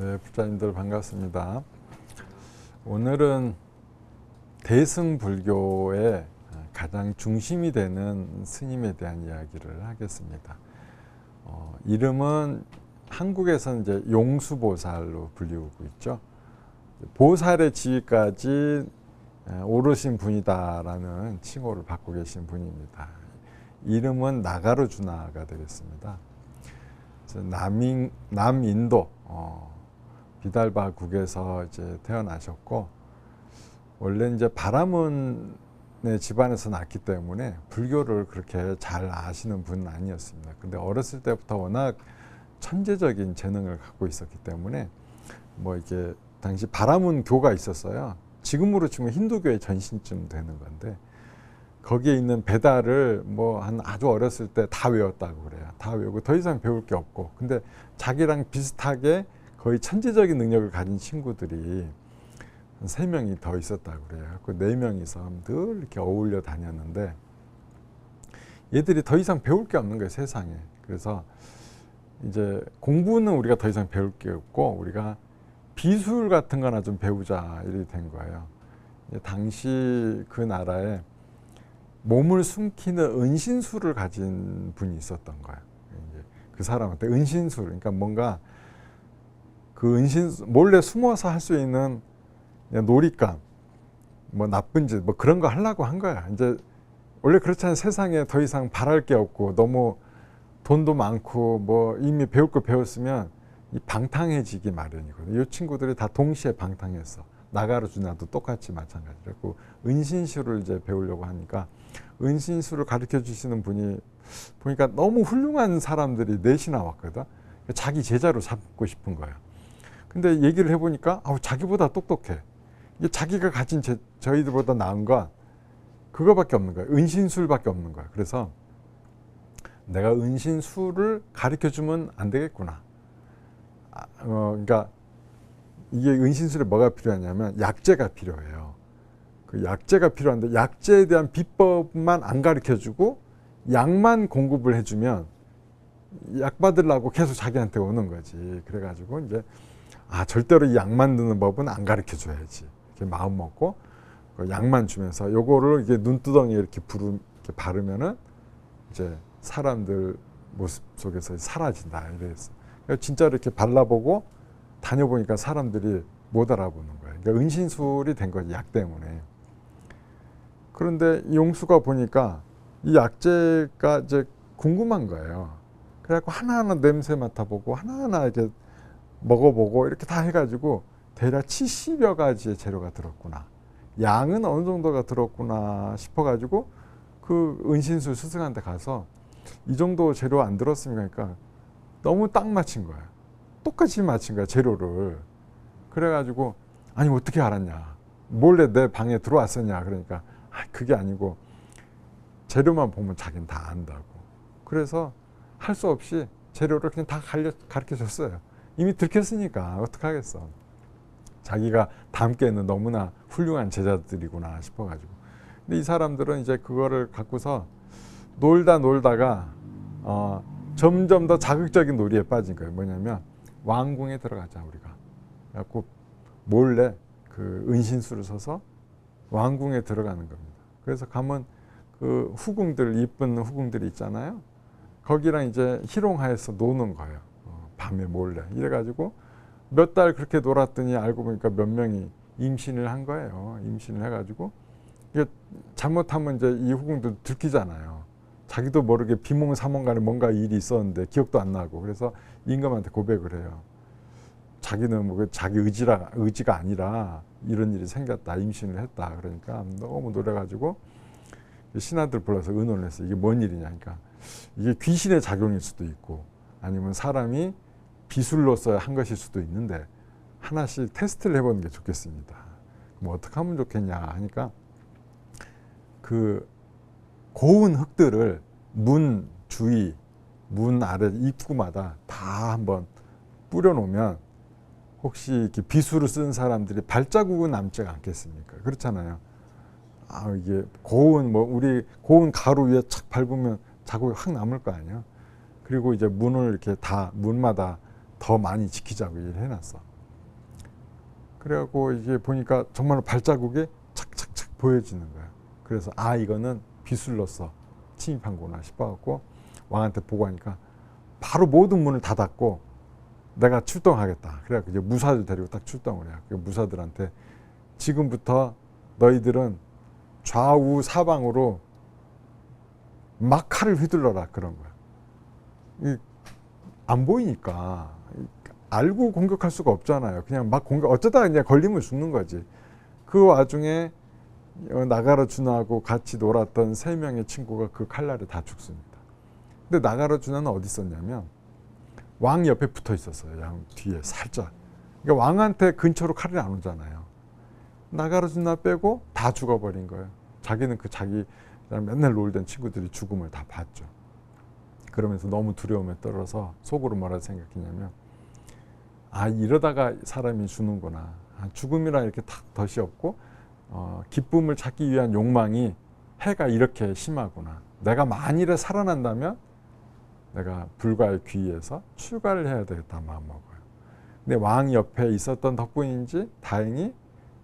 네, 부자님들 반갑습니다. 오늘은 대승불교의 가장 중심이 되는 스님에 대한 이야기를 하겠습니다. 이름은 한국에서는 이제 용수보살로 불리우고 있죠. 보살의 지위까지 오르신 분이다라는 칭호를 받고 계신 분입니다. 이름은 나가르주나가 되겠습니다. 남인도 비달바국에서 이제 태어나셨고, 원래 이제 바라문의 집안에서 났기 때문에 불교를 그렇게 잘 아시는 분은 아니었습니다. 근데 어렸을 때부터 워낙 천재적인 재능을 갖고 있었기 때문에 뭐 이게 당시 바라문교가 있었어요. 지금으로 치면 힌두교의 전신쯤 되는 건데, 거기에 있는 베다를 뭐 한 아주 어렸을 때 다 외웠다고 그래요. 다 외우고 더 이상 배울 게 없고, 근데 자기랑 비슷하게 거의 천재적인 능력을 가진 친구들이 3명이 더 있었다고 그래요. 그 4명이서 늘 이렇게 어울려 다녔는데, 얘들이 더 이상 배울 게 없는 거예요, 세상에. 그래서 이제 공부는 우리가 더 이상 배울 게 없고, 우리가 비술 같은 거나 좀 배우자, 이렇게 된 거예요. 당시 그 나라에 몸을 숨기는 은신술을 가진 분이 있었던 거예요. 그 사람한테 은신술, 그러니까 뭔가 그 은신술 몰래 숨어서 할 수 있는 놀잇감, 뭐 나쁜 짓, 뭐 그런 거 하려고 한 거야. 이제 원래 그렇잖아요. 세상에 더 이상 바랄 게 없고 너무 돈도 많고 뭐 이미 배울 거 배웠으면 이 방탕해지기 마련이거든요. 이 친구들이 다 동시에 방탕했어. 나가르주나도 똑같이 마찬가지고, 은신술을 이제 배우려고 하니까 은신술을 가르쳐 주시는 분이 보니까 너무 훌륭한 사람들이 넷이나 왔거든. 자기 제자로 삼고 싶은 거야. 근데 얘기를 해보니까 자기보다 똑똑해. 이게 자기가 가진 저희들보다 나은 건 그거밖에 없는 거야. 은신술밖에 없는 거야. 그래서 내가 은신술을 가르쳐 주면 안 되겠구나. 그러니까 이게 은신술에 뭐가 필요하냐면 약재가 필요해요. 그 약재가 필요한데, 약재에 대한 비법만 안 가르쳐주고 약만 공급을 해주면 약 받으려고 계속 자기한테 오는 거지. 그래가지고 이제 절대로 이 약 만드는 법은 안 가르쳐줘야지. 이렇게 마음 먹고 그 약만 주면서 요거를 이게 눈두덩이에 이렇게 바르면은 이제 사람들 모습 속에서 사라진다, 이랬어. 진짜로 이렇게 발라보고 다녀보니까 사람들이 못 알아보는 거예요. 그러니까 은신술이 된 거지, 약 때문에. 그런데 용수가 보니까 이 약재가 이제 궁금한 거예요. 그래갖고 하나하나 냄새 맡아보고 하나하나 이렇게 먹어보고 이렇게 다 해가지고 대략 70여 가지의 재료가 들었구나, 양은 어느 정도가 들었구나 싶어가지고 그 은신술 스승한테 가서 이 정도 재료 안 들었습니까? 그러니까 너무 딱 맞힌 거야. 똑같이 맞힌 거야, 재료를. 그래가지고 아니 어떻게 알았냐, 몰래 내 방에 들어왔었냐. 그러니까 그게 아니고 재료만 보면 자기는 다 안다고. 그래서 할 수 없이 재료를 그냥 다 가르쳐 줬어요. 이미 들켰으니까 어떡하겠어. 자기가 담기에는 너무나 훌륭한 제자들이구나 싶어가지고. 근데 이 사람들은 이제 그거를 갖고서 놀다가 점점 더 자극적인 놀이에 빠진 거예요. 뭐냐면 왕궁에 들어가자 우리가. 그래갖고 몰래 그 은신술을 써서 왕궁에 들어가는 겁니다. 그래서 가면 그 후궁들, 이쁜 후궁들이 있잖아요. 거기랑 이제 희롱하에서 노는 거예요. 밤에 몰래. 이래가지고 몇 달 그렇게 놀았더니 알고 보니까 몇 명이 임신을 한 거예요. 임신을 해가지고 이게 잘못하면 이제 이 후궁들 들키잖아요. 자기도 모르게 비몽사몽간에 뭔가 일이 있었는데 기억도 안 나고. 그래서 임금한테 고백을 해요. 자기는 뭐 자기 의지가 아니라 이런 일이 생겼다, 임신을 했다. 그러니까 너무 놀래가지고 신하들 불러서 의논을 했어요. 이게 뭔 일이냐. 그러니까 이게 귀신의 작용일 수도 있고 아니면 사람이 비술로서 한 것일 수도 있는데 하나씩 테스트를 해보는 게 좋겠습니다. 뭐 어떻게 하면 좋겠냐 하니까 그 고운 흙들을 문 주위, 문 아래 입구마다 다 한번 뿌려놓으면 혹시 이렇게 비수를 쓴 사람들이 발자국은 남지 않겠습니까? 그렇잖아요. 이게 우리 고운 가루 위에 착 밟으면 자국이 확 남을 거 아니에요. 그리고 이제 문을 이렇게 다 문마다 더 많이 지키자고 얘기를 해놨어. 그래갖고 이게 보니까 정말 발자국이 착착착 보여지는 거예요. 그래서 아 이거는 비술로서 침입한구나 싶어갖고 왕한테 보고하니까 바로 모든 문을 닫았고 내가 출동하겠다. 그래갖고 이제 무사들 데리고 딱 출동을 해요. 그 무사들한테 지금부터 너희들은 좌우 사방으로 막 칼을 휘둘러라 그런 거야. 안 보이니까 알고 공격할 수가 없잖아요. 그냥 막 공격 어쩌다가 그냥 걸리면 죽는 거지. 그 와중에 나가라 준하고 같이 놀았던 3명의 친구가 그 칼날에 다 죽습니다. 근데 나가라 준하는 어디 있었냐면 왕 옆에 붙어 있었어요. 양 뒤에 살짝. 그러니까 왕한테 근처로 칼이 안 오잖아요. 나가라 준하 빼고 다 죽어버린 거예요. 자기는 그 자기 맨날 놀던 친구들이 죽음을 다 봤죠. 그러면서 너무 두려움에 떨어서 속으로 뭐라 생각했냐면 아 이러다가 사람이 죽는구나. 죽음이라 이렇게 탁 덫이 없고 기쁨을 찾기 위한 욕망이 해가 이렇게 심하구나. 내가 만일에 살아난다면 내가 불과의 귀에서 출가를 해야 되겠다 마음먹어요. 근데 왕 옆에 있었던 덕분인지 다행히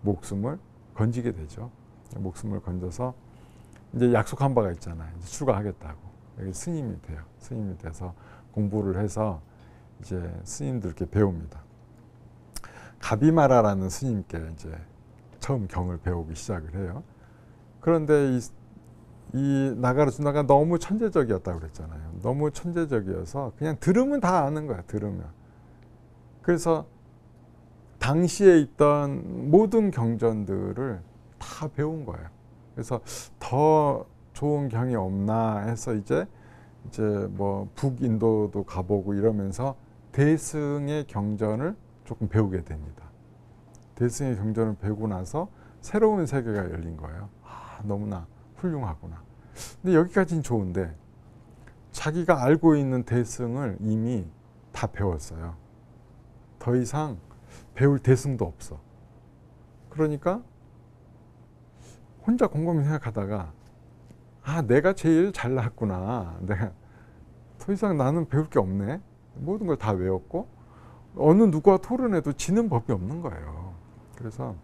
목숨을 건지게 되죠. 목숨을 건져서 이제 약속한 바가 있잖아요. 이제 출가하겠다고. 여기 스님이 돼요. 스님이 돼서 공부를 해서 이제 스님들께 배웁니다. 가비마라라는 스님께 이제 처음 경을 배우기 시작을 해요. 그런데 이 나가라 준하가 너무 천재적이었다고 그랬잖아요. 너무 천재적이어서 그냥 들으면 다 아는 거야. 들으면. 그래서 당시에 있던 모든 경전들을 다 배운 거예요. 그래서 더 좋은 경이 없나 해서 이제 뭐 북인도도 가보고 이러면서 대승의 경전을 조금 배우게 됩니다. 대승의 경전을 배우고 나서 새로운 세계가 열린 거예요. 아, 너무나 훌륭하구나. 근데 여기까지는 좋은데 자기가 알고 있는 대승을 이미 다 배웠어요. 더 이상 배울 대승도 없어. 그러니까 혼자 곰곰이 생각하다가 아 내가 제일 잘 나왔구나. 내가 더 이상 나는 배울 게 없네. 모든 걸 다 외웠고 어느 누구와 토론해도 지는 법이 없는 거예요. 그래서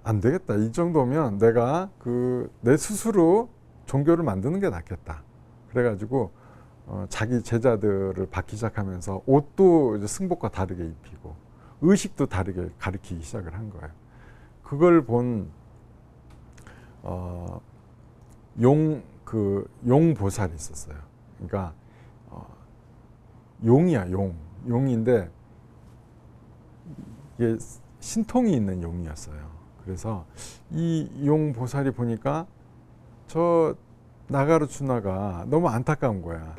안 되겠다. 이 정도면 내가 내 스스로 종교를 만드는 게 낫겠다. 그래가지고 자기 제자들을 받기 시작하면서 옷도 이제 승복과 다르게 입히고 의식도 다르게 가르치기 시작을 한 거예요. 그걸 본 용보살이 있었어요. 그러니까 용이야, 용인데 이게 신통이 있는 용이었어요. 그래서 이 용보살이 보니까 저 나가라 준하가 너무 안타까운 거야.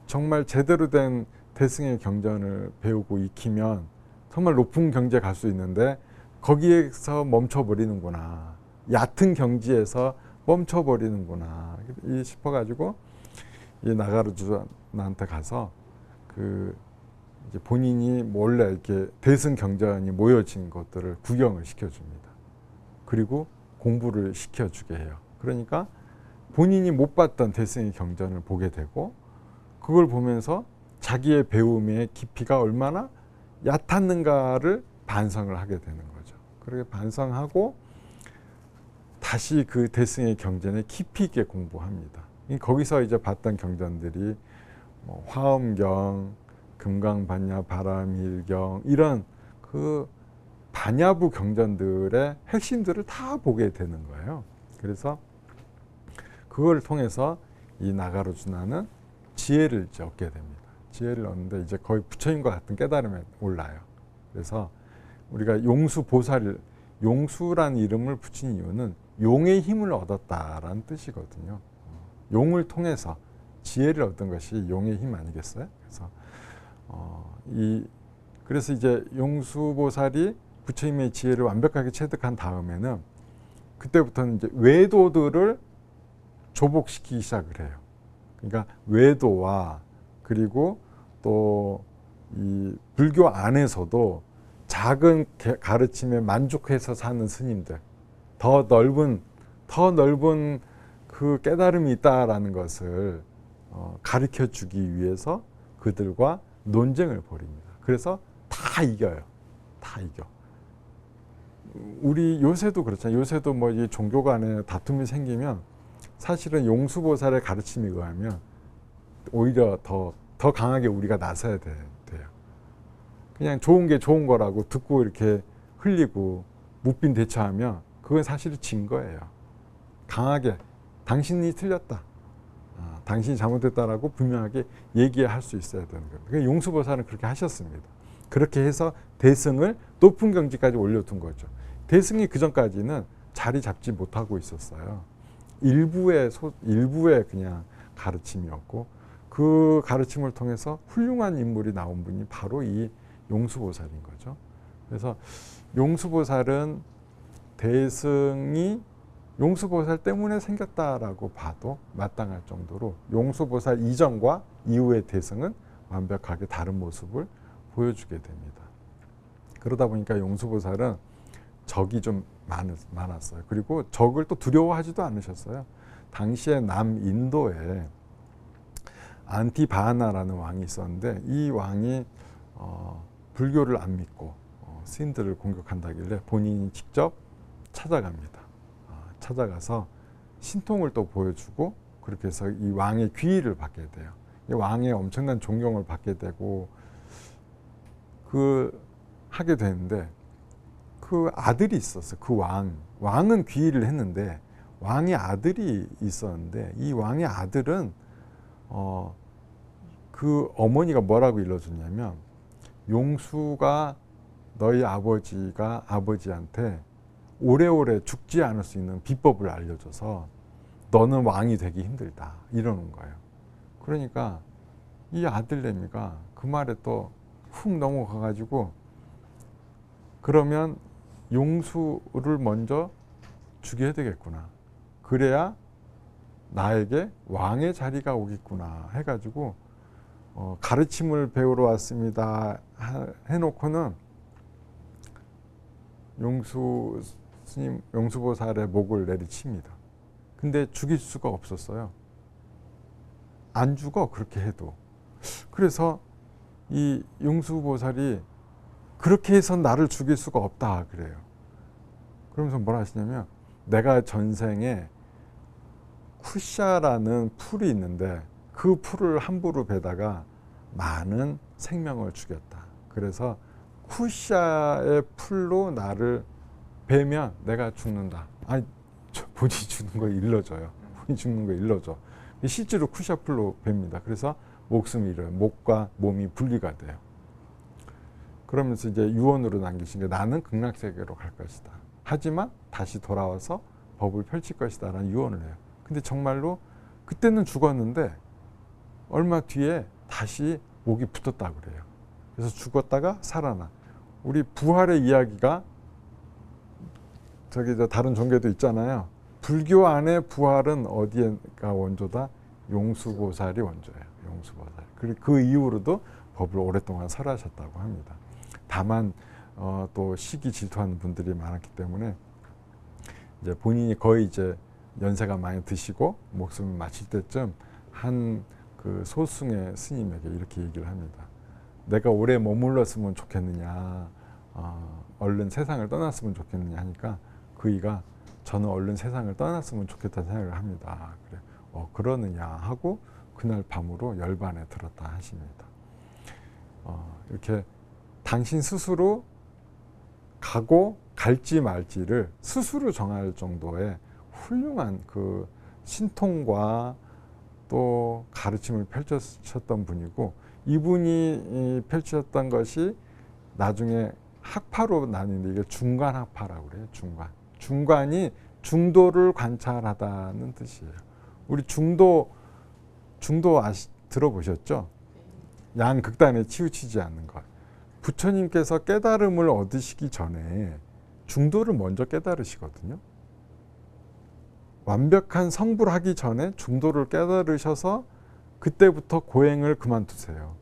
정말 제대로 된 대승의 경전을 배우고 익히면 정말 높은 경지에 갈 수 있는데 거기에서 멈춰버리는구나. 얕은 경지에서 멈춰버리는구나 싶어가지고 이 나가라 준하한테 가서 이제 본인이 몰래 이렇게 대승 경전이 모여진 것들을 구경을 시켜줍니다. 그리고 공부를 시켜주게 해요. 그러니까 본인이 못 봤던 대승의 경전을 보게 되고 그걸 보면서 자기의 배움의 깊이가 얼마나 얕았는가를 반성을 하게 되는 거죠. 그렇게 반성하고 다시 그 대승의 경전에 깊이 있게 공부합니다. 거기서 이제 봤던 경전들이 뭐 화엄경, 금강반야, 바라밀경 이런 그 반야부 경전들의 핵심들을 다 보게 되는 거예요. 그래서 그걸 통해서 이 나가라 준하는 지혜를 이제 얻게 됩니다. 지혜를 얻는데 이제 거의 부처님과 같은 깨달음에 올라요. 그래서 우리가 용수보살, 용수란 이름을 붙인 이유는 용의 힘을 얻었다라는 뜻이거든요. 용을 통해서 지혜를 얻은 것이 용의 힘 아니겠어요? 그래서 이제 용수보살이 부처님의 지혜를 완벽하게 체득한 다음에는 그때부터는 이제 외도들을 조복시키기 시작을 해요. 그러니까 외도와 그리고 또 이 불교 안에서도 작은 가르침에 만족해서 사는 스님들, 더 넓은 그 깨달음이 있다라는 것을 가르쳐 주기 위해서 그들과 논쟁을 벌입니다. 그래서 다 이겨요. 다 이겨. 우리 요새도 그렇잖아요. 요새도 뭐 이 종교 간에 다툼이 생기면 사실은 용수보살의 가르침에 의하면 오히려 더 강하게 우리가 나서야 돼요. 그냥 좋은 게 좋은 거라고 듣고 이렇게 흘리고 무빈 대처하면 그건 사실은 진 거예요. 강하게 당신이 틀렸다. 당신이 잘못했다라고 분명하게 얘기할 수 있어야 되는 거예요. 그러니까 용수보살은 그렇게 하셨습니다. 그렇게 해서 대승을 높은 경지까지 올려둔 거죠. 대승이 그 전까지는 자리 잡지 못하고 있었어요. 일부의 그냥 가르침이었고 그 가르침을 통해서 훌륭한 인물이 나온 분이 바로 이 용수보살인 거죠. 그래서 용수보살은 대승이 용수보살 때문에 생겼다라고 봐도 마땅할 정도로 용수보살 이전과 이후의 대승은 완벽하게 다른 모습을 보여주게 됩니다. 그러다 보니까 용수보살은 적이 좀 많았어요. 그리고 적을 또 두려워하지도 않으셨어요. 당시에 남인도에 안티바하나라는 왕이 있었는데 이 왕이 불교를 안 믿고 스님들을 공격한다길래 본인이 직접 찾아갑니다. 찾아가서 신통을 또 보여주고 그렇게 해서 이 왕의 귀의를 받게 돼요. 이 왕의 엄청난 존경을 받게 되고 하게 되는데 그 아들이 있었어요. 그 왕은 귀의를 했는데 왕의 아들이 있었는데 이 왕의 아들은 그 어머니가 뭐라고 일러줬냐면 용수가 너희 아버지가 아버지한테 오래오래 죽지 않을 수 있는 비법을 알려줘서 너는 왕이 되기 힘들다 이러는 거예요. 그러니까 이 아들내미가 그 말에 또 훅 넘어가가지고 그러면 용수를 먼저 죽여야 되겠구나. 그래야 나에게 왕의 자리가 오겠구나 해가지고 가르침을 배우러 왔습니다 해놓고는 용수보살의 목을 내리칩니다. 근데 죽일 수가 없었어요. 안 죽어 그렇게 해도. 그래서 이 용수보살이 그렇게 해서 나를 죽일 수가 없다 그래요. 그러면서 뭐라 하시냐면 내가 전생에 쿠샤라는 풀이 있는데 그 풀을 함부로 베다가 많은 생명을 죽였다. 그래서 쿠샤의 풀로 나를 베면 내가 죽는다. 아니 본인이 죽는 거 일러줘요. 본인이 죽는 거 일러줘. 실제로 쿠샤 풀로 뵙니다. 그래서 목숨이 잃어요. 목과 몸이 분리가 돼요. 그러면서 이제 유언으로 남기신 게 나는 극락세계로 갈 것이다. 하지만 다시 돌아와서 법을 펼칠 것이다 라는 유언을 해요. 근데 정말로 그때는 죽었는데 얼마 뒤에 다시 목이 붙었다고 그래요. 그래서 죽었다가 살아나. 우리 부활의 이야기가 다른 종교도 있잖아요. 불교 안에 부활은 어디가 원조다? 용수보살이 원조예요. 용수보살. 그리고 그 이후로도 법을 오랫동안 설하셨다고 합니다. 다만 또 시기 질투하는 분들이 많았기 때문에 이제 본인이 거의 이제 연세가 많이 드시고 목숨을 마칠 때쯤 한 그 소승의 스님에게 이렇게 얘기를 합니다. 내가 오래 머물렀으면 좋겠느냐, 얼른 세상을 떠났으면 좋겠느냐 하니까 그이가 저는 얼른 세상을 떠났으면 좋겠다는 생각을 합니다. 그래, 그러느냐 하고 그날 밤으로 열반에 들었다 하십니다. 이렇게 당신 스스로 가고 갈지 말지를 스스로 정할 정도의 훌륭한 그 신통과 또 가르침을 펼쳤던 분이고 이분이 펼쳤던 것이 나중에 학파로 나뉘는데 이게 중간학파라고 그래요. 중간이 중도를 관찰하다는 뜻이에요. 우리 중도 들어보셨죠? 양극단에 치우치지 않는 것. 부처님께서 깨달음을 얻으시기 전에 중도를 먼저 깨달으시거든요. 완벽한 성불을 하기 전에 중도를 깨달으셔서 그때부터 고행을 그만두세요.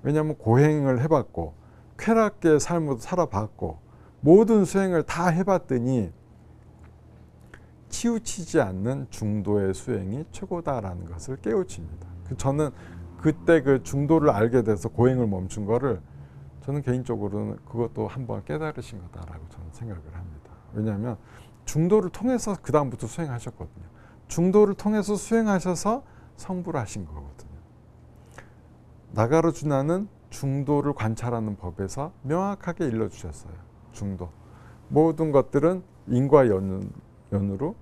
왜냐하면 고행을 해봤고 쾌락의 삶을 살아봤고 모든 수행을 다 해봤더니 치우치지 않는 중도의 수행이 최고다라는 것을 깨우칩니다. 저는 그때 그 중도를 알게 돼서 고행을 멈춘 거를 저는 개인적으로는 그것도 한번 깨달으신 거다라고 저는 생각을 합니다. 왜냐하면 중도를 통해서 그 다음부터 수행하셨거든요. 중도를 통해서 수행하셔서 성불 하신 거거든요. 나가르주나는 중도를 관찰하는 법에서 명확하게 일러주셨어요. 중도. 모든 것들은 인과 연으로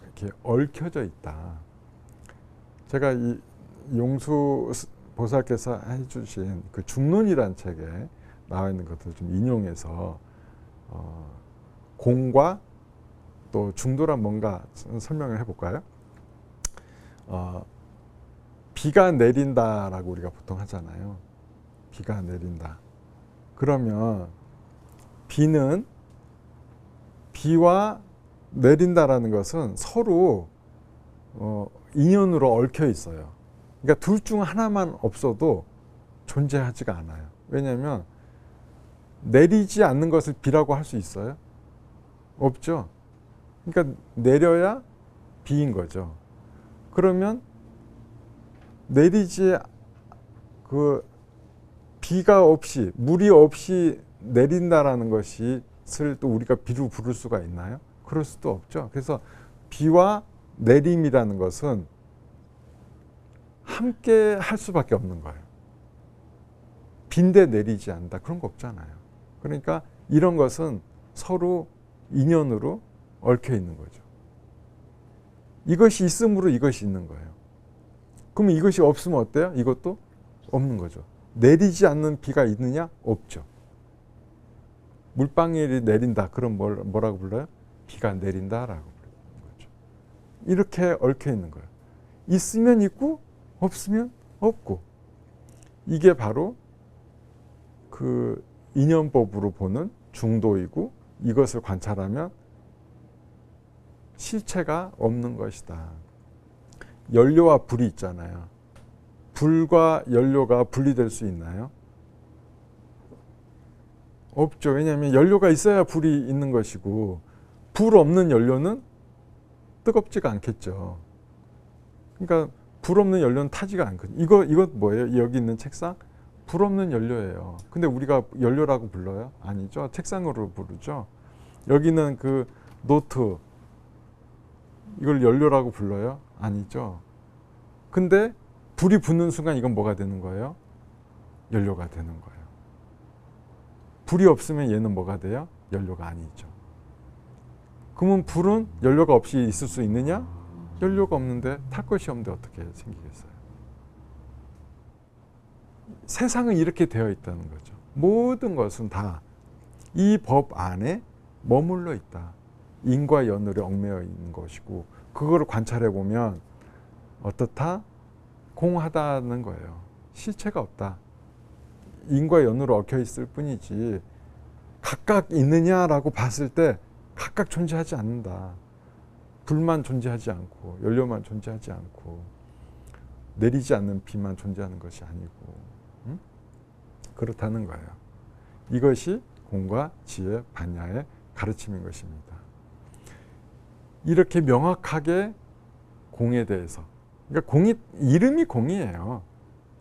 이렇게 얽혀져 있다. 제가 이 용수 보살께서 해주신 그 중론이라는 책에 나와 있는 것들을 좀 인용해서 공과 또 중도란 뭔가 설명을 해볼까요? 비가 내린다라고 우리가 보통 하잖아요. 비가 내린다. 그러면 비와 내린다라는 것은 서로 인연으로 얽혀 있어요. 그러니까 둘 중 하나만 없어도 존재하지가 않아요. 왜냐하면 내리지 않는 것을 비라고 할 수 있어요? 없죠. 그러니까 내려야 비인 거죠. 그러면 내리지 비가 없이 물이 없이 내린다라는 것을 또 우리가 비로 부를 수가 있나요? 그럴 수도 없죠. 그래서 비와 내림이라는 것은 함께 할 수밖에 없는 거예요. 빈데 내리지 않는다. 그런 거 없잖아요. 그러니까 이런 것은 서로 인연으로 얽혀 있는 거죠. 이것이 있으므로 이것이 있는 거예요. 그러면 이것이 없으면 어때요? 이것도 없는 거죠. 내리지 않는 비가 있느냐? 없죠. 물방울이 내린다. 그럼 뭐라고 불러요? 비가 내린다라고 부르는 거죠. 이렇게 얽혀 있는 거예요. 있으면 있고 없으면 없고. 이게 바로 그 인연법으로 보는 중도이고, 이것을 관찰하면 실체가 없는 것이다. 연료와 불이 있잖아요. 불과 연료가 분리될 수 있나요? 없죠. 왜냐하면 연료가 있어야 불이 있는 것이고, 불 없는 연료는 뜨겁지가 않겠죠. 그러니까 불 없는 연료는 타지가 않거든요. 이거 뭐예요? 여기 있는 책상? 불 없는 연료예요. 근데 우리가 연료라고 불러요? 아니죠. 책상으로 부르죠. 여기는 그 노트, 이걸 연료라고 불러요? 아니죠. 근데 불이 붙는 순간 이건 뭐가 되는 거예요? 연료가 되는 거예요. 불이 없으면 얘는 뭐가 돼요? 연료가 아니죠. 그러면 불은 연료가 없이 있을 수 있느냐? 연료가 없는데 탈 것이 없는데 어떻게 생기겠어요? 세상은 이렇게 되어 있다는 거죠. 모든 것은 다 이 법 안에 머물러 있다. 인과 연으로 얽매여 있는 것이고, 그거를 관찰해 보면 어떻다? 공하다는 거예요. 실체가 없다. 인과 연으로 얽혀 있을 뿐이지 각각 있느냐라고 봤을 때 각각 존재하지 않는다. 불만 존재하지 않고 연료만 존재하지 않고 내리지 않는 비만 존재하는 것이 아니고, 그렇다는 거예요. 이것이 공과 지혜, 반야의 가르침인 것입니다. 이렇게 명확하게 공에 대해서, 그러니까 이름이 공이에요.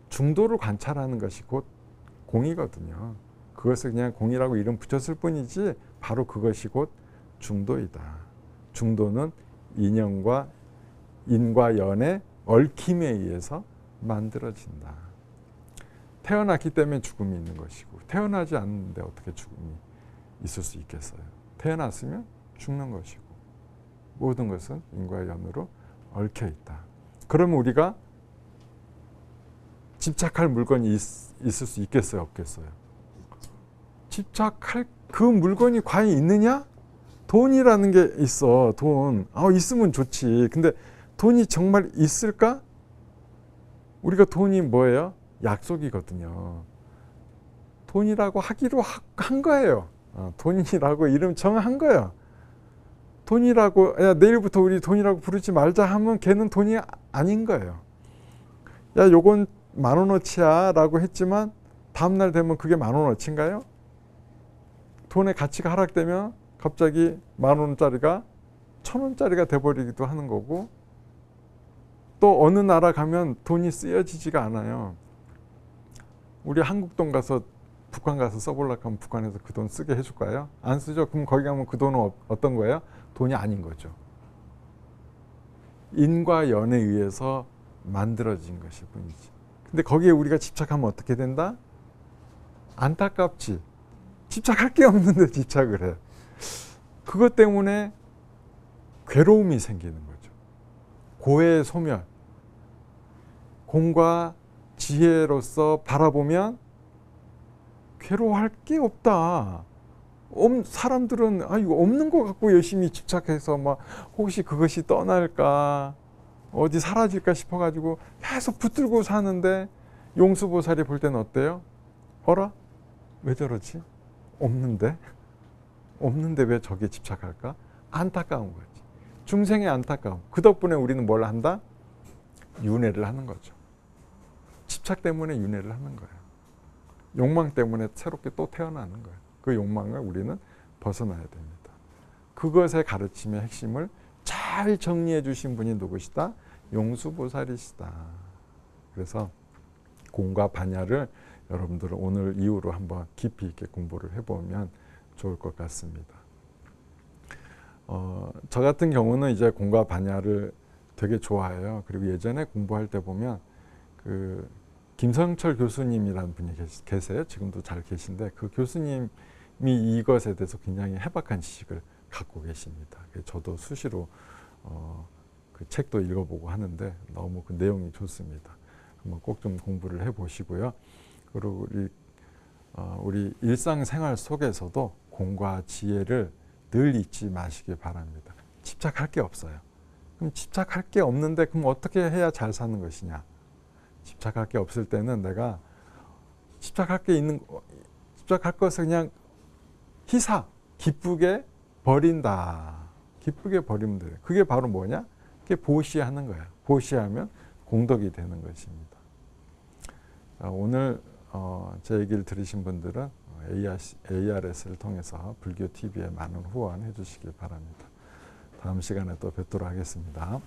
중도를 관찰하는 것이 곧 공이거든요. 그것을 그냥 공이라고 이름 붙였을 뿐이지 바로 그것이 곧 중도이다. 중도는 인과 연의 얽힘에 의해서 만들어진다. 태어났기 때문에 죽음이 있는 것이고, 태어나지 않는데 어떻게 죽음이 있을 수 있겠어요? 태어났으면 죽는 것이고, 모든 것은 인과 연으로 얽혀 있다. 그러면 우리가 집착할 물건이 있을 수 있겠어요? 없겠어요? 집착할 그 물건이 과연 있느냐? 돈이라는 게 있어. 돈. 있으면 좋지. 근데 돈이 정말 있을까? 우리가 돈이 뭐예요? 약속이거든요. 돈이라고 하기로 한 거예요. 돈이라고 이름 정한 거예요. 돈이라고, 야, 내일부터 우리 돈이라고 부르지 말자 하면 걔는 돈이 아닌 거예요. 야, 요건 10,000원어치야 라고 했지만 다음날 되면 그게 10,000원어치인가요? 돈의 가치가 하락되면 갑자기 10,000원짜리가 1,000원짜리가 돼버리기도 하는 거고, 또 어느 나라 가면 돈이 쓰여지지가 않아요. 우리 한국 돈 가서 북한 가서 써보려고 하면 북한에서 그 돈 쓰게 해줄까요? 안 쓰죠. 그럼 거기 가면 그 돈은 어떤 거예요? 돈이 아닌 거죠. 인과 연에 의해서 만들어진 것일 뿐이지. 근데 거기에 우리가 집착하면 어떻게 된다? 안타깝지. 집착할 게 없는데 집착을 해. 그것 때문에 괴로움이 생기는 거죠. 고해 소멸. 공과 지혜로서 바라보면 괴로워할 게 없다. 사람들은 이거 없는 거 갖고 열심히 집착해서 막 혹시 그것이 떠날까 어디 사라질까 싶어가지고 계속 붙들고 사는데 용수보살이 볼 때는 어때요? 어라? 왜 저러지? 없는데 왜 저게 집착할까? 안타까운 거지. 중생의 안타까움. 그 덕분에 우리는 뭘 한다? 윤회를 하는 거죠. 집착 때문에 윤회를 하는 거예요. 욕망 때문에 새롭게 또 태어나는 거예요. 그 욕망을 우리는 벗어나야 됩니다. 그것의 가르침의 핵심을 잘 정리해 주신 분이 누구시다? 용수보살이시다. 그래서 공과 반야를 여러분들은 오늘 이후로 한번 깊이 있게 공부를 해보면 좋을 것 같습니다. 저 같은 경우는 이제 공과 반야를 되게 좋아해요. 그리고 예전에 공부할 때 보면 그 김성철 교수님이라는 분이 계세요. 지금도 잘 계신데 그 교수님이 이것에 대해서 굉장히 해박한 지식을 갖고 계십니다. 저도 수시로 그 책도 읽어보고 하는데 너무 그 내용이 좋습니다. 한번 꼭 좀 공부를 해보시고요. 그리고 우리 일상생활 속에서도 공과 지혜를 늘 잊지 마시기 바랍니다. 집착할 게 없어요. 그럼 집착할 게 없는데 그럼 어떻게 해야 잘 사는 것이냐? 집착할 게 없을 때는 내가 집착할 것을 그냥 기쁘게 버린다. 기쁘게 버리면 돼요. 그게 바로 뭐냐? 그게 보시하는 거예요. 보시하면 공덕이 되는 것입니다. 오늘 제 얘기를 들으신 분들은 ARS를 통해서 불교 TV에 많은 후원해 주시길 바랍니다. 다음 시간에 또 뵙도록 하겠습니다.